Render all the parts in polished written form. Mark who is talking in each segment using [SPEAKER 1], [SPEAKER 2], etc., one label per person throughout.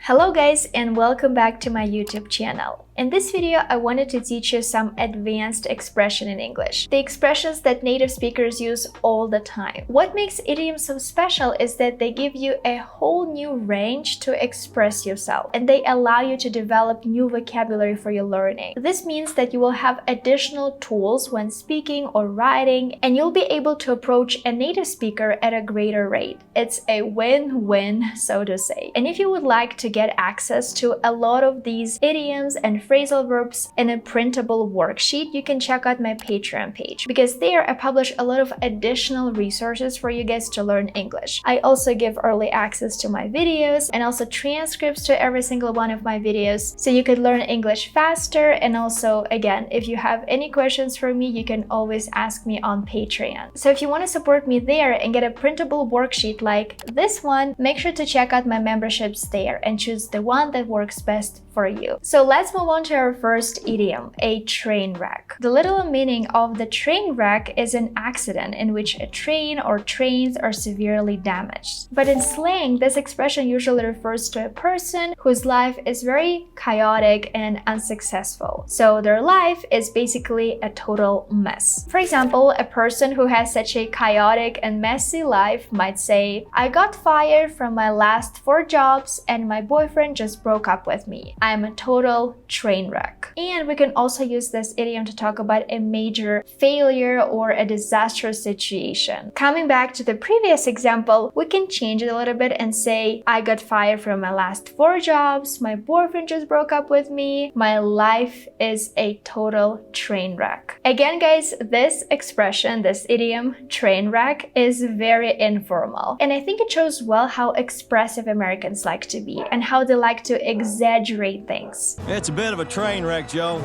[SPEAKER 1] Hello guys, and welcome back to my YouTube channel. In this video, I wanted to teach you some advanced expression in English, the expressions that native speakers use all the time. What makes idioms so special is that they give you a whole new range to express yourself, and they allow you to develop new vocabulary for your learning. This means that you will have additional tools when speaking or writing, and you'll be able to approach a native speaker at a greater rate. It's a win-win, so to say. And if you would like to get access to a lot of these idioms and phrasal verbs in a printable worksheet, you can check out my Patreon page, because there I publish a lot of additional resources for you guys to learn English. I also give early access to my videos and also transcripts to every single one of my videos, so you could learn English faster. And also, again, if you have any questions for me, you can always ask me on Patreon. So if you want to support me there and get a printable worksheet like this one, make sure to check out my memberships there and choose the one that works best for you. So let's move on to our first idiom, a train wreck. The literal meaning of the train wreck is an accident in which a train or trains are severely damaged. But in slang, this expression usually refers to a person whose life is very chaotic and unsuccessful. So their life is basically a total mess. For example, a person who has such a chaotic and messy life might say, "I got fired from my last 4 jobs and my boyfriend just broke up with me. I'm a total train wreck." And we can also use this idiom to talk about a major failure or a disastrous situation. Coming back to the previous example, we can change it a little bit and say, "I got fired from my last 4 jobs, my boyfriend just broke up with me, my life is a total train wreck." Again, guys, this expression, this idiom, train wreck, is very informal. And I think it shows well how expressive Americans like to be and how they like to exaggerate things.
[SPEAKER 2] It's a bit of a train wreck, Joe.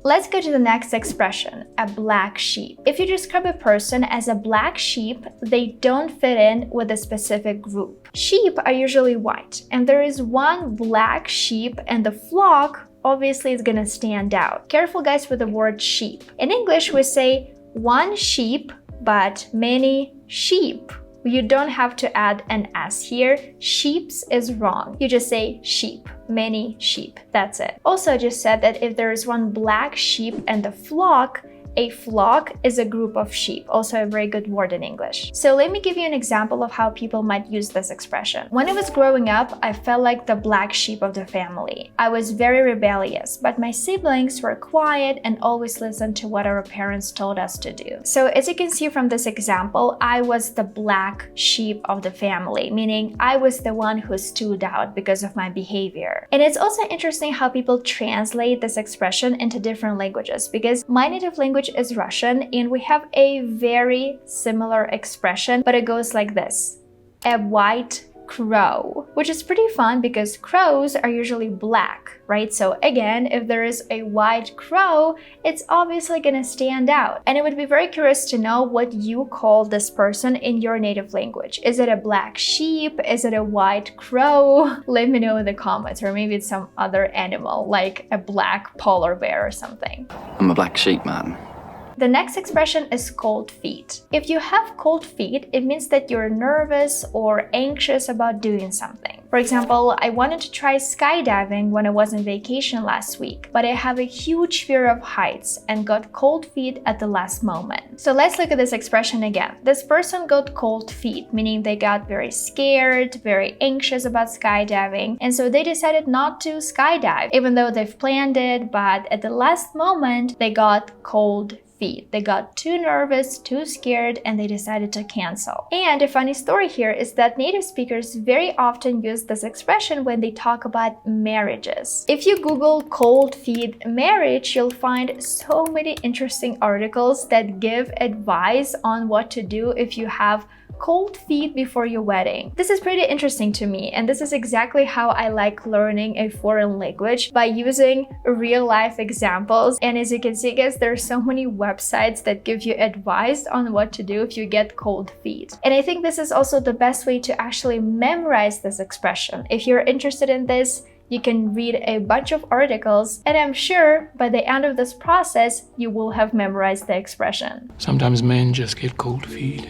[SPEAKER 1] Let's go to the next expression, a black sheep. If you describe a person as a black sheep, they don't fit in with a specific group. Sheep are usually white, and there is one black sheep and the flock obviously is gonna stand out. Careful guys with the word sheep. In English, we say one sheep, but many sheep. You don't have to add an S here. Sheeps is wrong. You just say sheep, many sheep. That's it. Also, I just said that if there is one black sheep and the flock, a flock is a group of sheep, also a very good word in English. So let me give you an example of how people might use this expression. When I was growing up, I felt like the black sheep of the family. I was very rebellious, but my siblings were quiet and always listened to what our parents told us to do. So as you can see from this example, I was the black sheep of the family, meaning I was the one who stood out because of my behavior. And it's also interesting how people translate this expression into different languages, because my native language is Russian, and we have a very similar expression, but it goes like this: a white crow, which is pretty fun because crows are usually black, right? So again, if there is a white crow, it's obviously gonna stand out. And I would be very curious to know what you call this person in your native language. Is it a black sheep? Is it a white crow? Let me know in the comments, or maybe it's some other animal like a black polar bear or something.
[SPEAKER 3] I'm a black sheep, man.
[SPEAKER 1] The next expression is cold feet. If you have cold feet, it means that you're nervous or anxious about doing something. For example, I wanted to try skydiving when I was on vacation last week, but I have a huge fear of heights and got cold feet at the last moment. So let's look at this expression again. This person got cold feet, meaning they got very scared, very anxious about skydiving, and so they decided not to skydive, even though they've planned it, but at the last moment, they got cold feet. They got too nervous, too scared, and they decided to cancel. And a funny story here is that native speakers very often use this expression when they talk about marriages. If you Google cold feet marriage, you'll find so many interesting articles that give advice on what to do if you have cold feet before your wedding. This is pretty interesting to me, and this is exactly how I like learning a foreign language, by using real life examples. And as you can see, guys, there are so many websites that give you advice on what to do if you get cold feet. And I think this is also the best way to actually memorize this expression. If you're interested in this, you can read a bunch of articles, and I'm sure by the end of this process, you will have memorized the expression.
[SPEAKER 4] Sometimes men just get cold feet.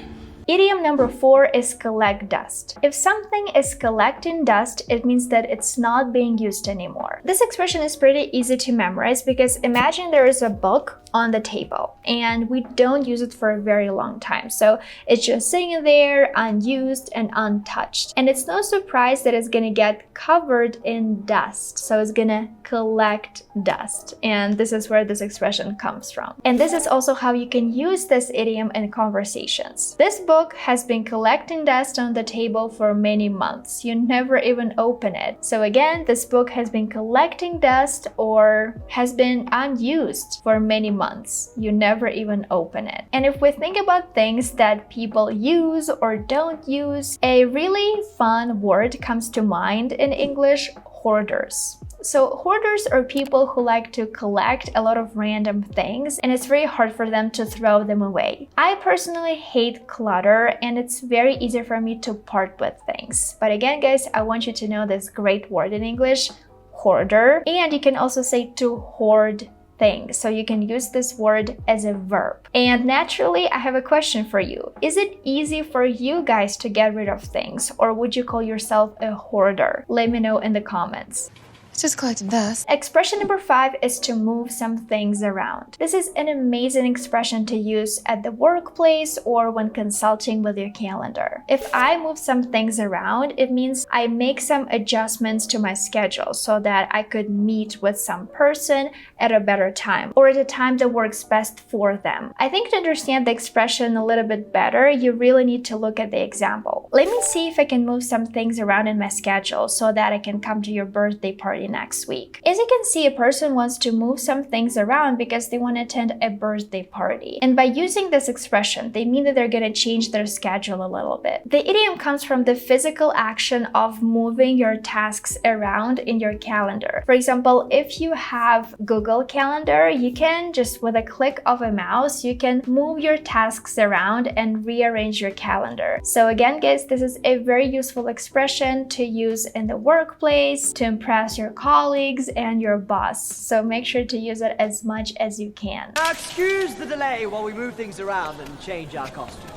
[SPEAKER 1] Idiom number 4 is collect dust. If something is collecting dust, it means that it's not being used anymore. This expression is pretty easy to memorize because imagine there is a book on the table and we don't use it for a very long time. So it's just sitting there unused and untouched. And it's no surprise that it's gonna get covered in dust. So it's gonna collect dust. And this is where this expression comes from. And this is also how you can use this idiom in conversations. This book has been collecting dust on the table for many months. You never even open it. So again, this book has been collecting dust or has been unused for many months. You never even open it. And if we think about things that people use or don't use, a really fun word comes to mind in English: hoarders. So hoarders are people who like to collect a lot of random things, and it's very hard for them to throw them away. I personally hate clutter, and it's very easy for me to part with things. But again, guys, I want you to know this great word in English: hoarder. And you can also say to hoard things. So you can use this word as a verb. And naturally, I have a question for you. Is it easy for you guys to get rid of things, or would you call yourself a hoarder? Let me know in the comments.
[SPEAKER 3] It's just collecting dust.
[SPEAKER 1] Expression number 5 is to move some things around. This is an amazing expression to use at the workplace or when consulting with your calendar. If I move some things around, it means I make some adjustments to my schedule so that I could meet with some person at a better time or at a time that works best for them. I think to understand the expression a little bit better, you really need to look at the example. Let me see if I can move some things around in my schedule so that I can come to your birthday party next week. As you can see, a person wants to move some things around because they want to attend a birthday party. And by using this expression, they mean that they're going to change their schedule a little bit. The idiom comes from the physical action of moving your tasks around in your calendar. For example, if you have Google Calendar, you can just with a click of a mouse, you can move your tasks around and rearrange your calendar. So again, guys, this is a very useful expression to use in the workplace to impress your colleagues and your boss. So make sure to use it as much as you can.
[SPEAKER 4] Now excuse the delay while we move things around and change our costumes.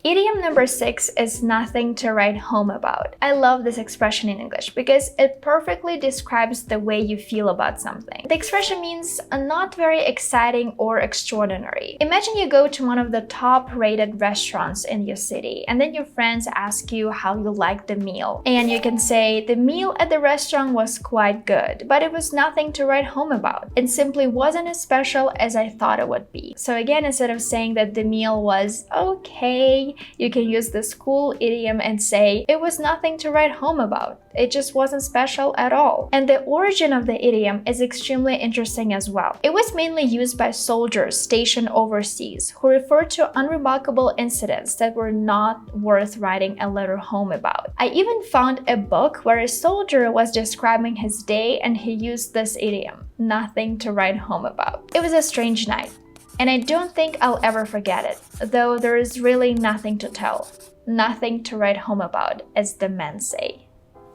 [SPEAKER 1] Idiom number 6 is nothing to write home about. I love this expression in English because it perfectly describes the way you feel about something. The expression means not very exciting or extraordinary. Imagine you go to one of the top-rated restaurants in your city, and then your friends ask you how you like the meal. And you can say, the meal at the restaurant was quite good, but it was nothing to write home about. It simply wasn't as special as I thought it would be. So again, instead of saying that the meal was okay, you can use this cool idiom and say, it was nothing to write home about. It just wasn't special at all. And the origin of the idiom is extremely interesting as well. It was mainly used by soldiers stationed overseas who referred to unremarkable incidents that were not worth writing a letter home about. I even found a book where a soldier was describing his day and he used this idiom, nothing to write home about. It was a strange night. And I don't think I'll ever forget it, though there is really nothing to tell, nothing to write home about, as the men say.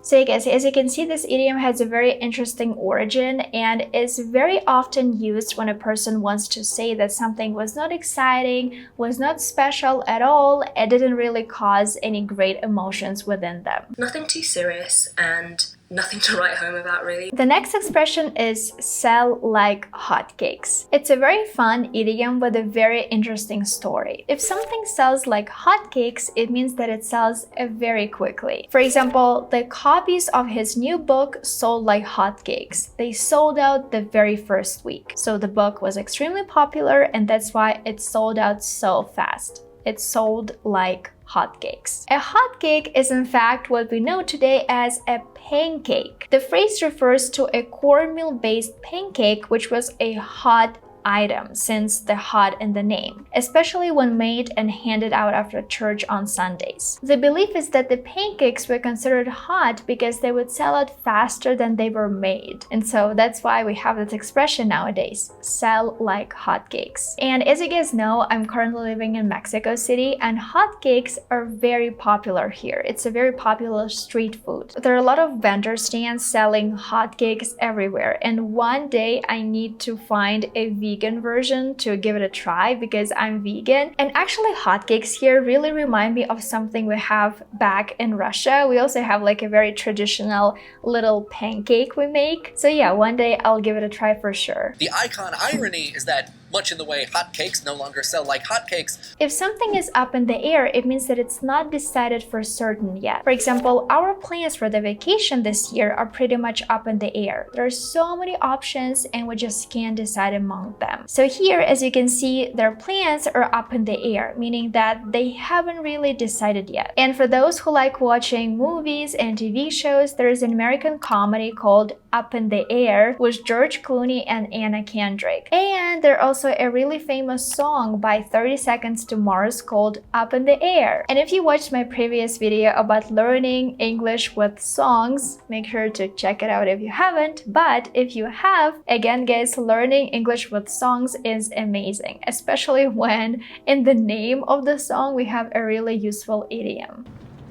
[SPEAKER 1] So yeah, guys, as you can see, this idiom has a very interesting origin and is very often used when a person wants to say that something was not exciting, was not special at all, and didn't really cause any great emotions within them.
[SPEAKER 5] Nothing too serious and nothing to write home about, really.
[SPEAKER 1] The next expression is sell like hotcakes. It's a very fun idiom with a very interesting story. If something sells like hotcakes, it means that it sells very quickly. For example, the copies of his new book sold like hotcakes. They sold out the very first week. So the book was extremely popular, and that's why it sold out so fast. It sold like hotcakes. A hotcake is in fact what we know today as a pancake. The phrase refers to a cornmeal-based pancake, which was a hot item, since the hot in the name, especially when made and handed out after church on Sundays. The belief is that the pancakes were considered hot because they would sell out faster than they were made. And so that's why we have this expression nowadays, sell like hotcakes. And as you guys know, I'm currently living in Mexico City, and hotcakes are very popular here. It's a very popular street food. There are a lot of vendor stands selling hotcakes everywhere, and one day I need to find a vegan vegan version to give it a try because I'm vegan. And actually hotcakes here really remind me of something we have back in Russia. We also have like a very traditional little pancake we make. So yeah, one day I'll give it a try for sure.
[SPEAKER 3] The icon irony is that much in the way hotcakes no longer sell like hotcakes.
[SPEAKER 1] If something is up in the air, it means that it's not decided for certain yet. For example, our plans for the vacation this year are pretty much up in the air. There are so many options and we just can't decide among them. So here, as you can see, their plans are up in the air, meaning that they haven't really decided yet. And for those who like watching movies and TV shows, there is an American comedy called Up in the Air with George Clooney and Anna Kendrick. And there are also a really famous song by 30 Seconds to Mars called Up in the Air. And if you watched my previous video about learning English with songs, make sure to check it out if you haven't. But if you have, again guys, learning English with songs is amazing, especially when in the name of the song we have a really useful idiom.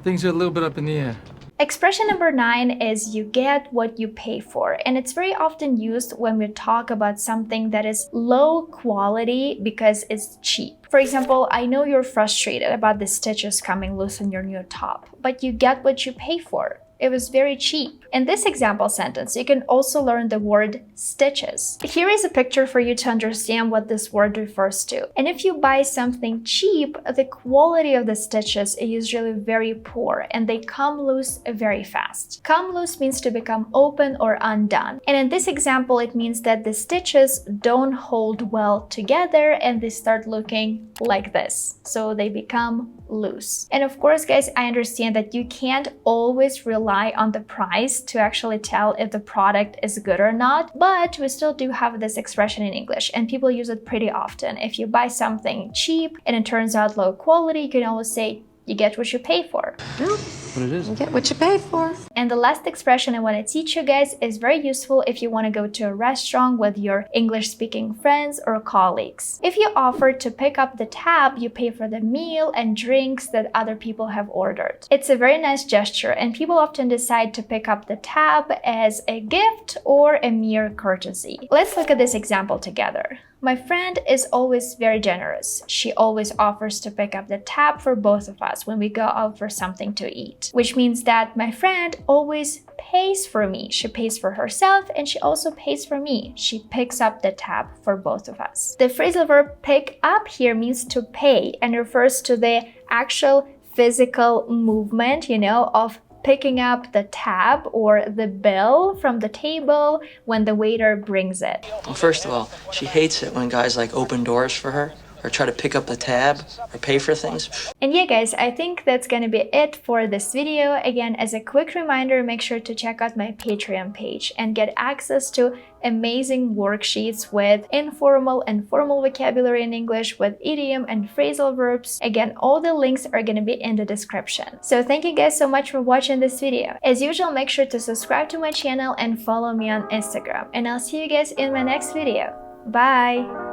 [SPEAKER 6] Things are a little bit up in the air.
[SPEAKER 1] Expression number 9 is you get what you pay for, and it's very often used when we talk about something that is low quality because it's cheap. For example, I know you're frustrated about the stitches coming loose on your new top, but you get what you pay for. It was very cheap. In this example sentence, you can also learn the word stitches. Here is a picture for you to understand what this word refers to. And if you buy something cheap, the quality of the stitches is usually very poor and they come loose very fast. Come loose means to become open or undone. And in this example, it means that the stitches don't hold well together and they start looking like this. So they become loose. And of course, guys, I understand that you can't always rely on the price to actually tell if the product is good or not, but we still do have this expression in English and people use it pretty often. If you buy something cheap and it turns out low quality, you can always say, you get what you pay for.
[SPEAKER 6] What it is?
[SPEAKER 7] You get what you pay for.
[SPEAKER 1] And the last expression I want to teach you guys is very useful if you want to go to a restaurant with your English-speaking friends or colleagues. If you offer to pick up the tab, you pay for the meal and drinks that other people have ordered. It's a very nice gesture and people often decide to pick up the tab as a gift or a mere courtesy. Let's look at this example together. My friend is always very generous. She always offers to pick up the tab for both of us when we go out for something to eat, which means that my friend always pays for me. She pays for herself and she also pays for me. She picks up the tab for both of us. The phrasal verb pick up here means to pay and refers to the actual physical movement, of picking up the tab or the bill from the table when the waiter brings it.
[SPEAKER 8] Well, first of all, she hates it when guys like open doors for her or try to pick up the tab or pay for things.
[SPEAKER 1] And yeah guys, I think that's gonna be it for this video. Again, as a quick reminder, make sure to check out my Patreon page and get access to amazing worksheets with informal and formal vocabulary in English, with idiom and phrasal verbs. Again, all the links are gonna be in the description. So thank you guys so much for watching this video. As usual, make sure to subscribe to my channel and follow me on Instagram. And I'll see you guys in my next video. Bye!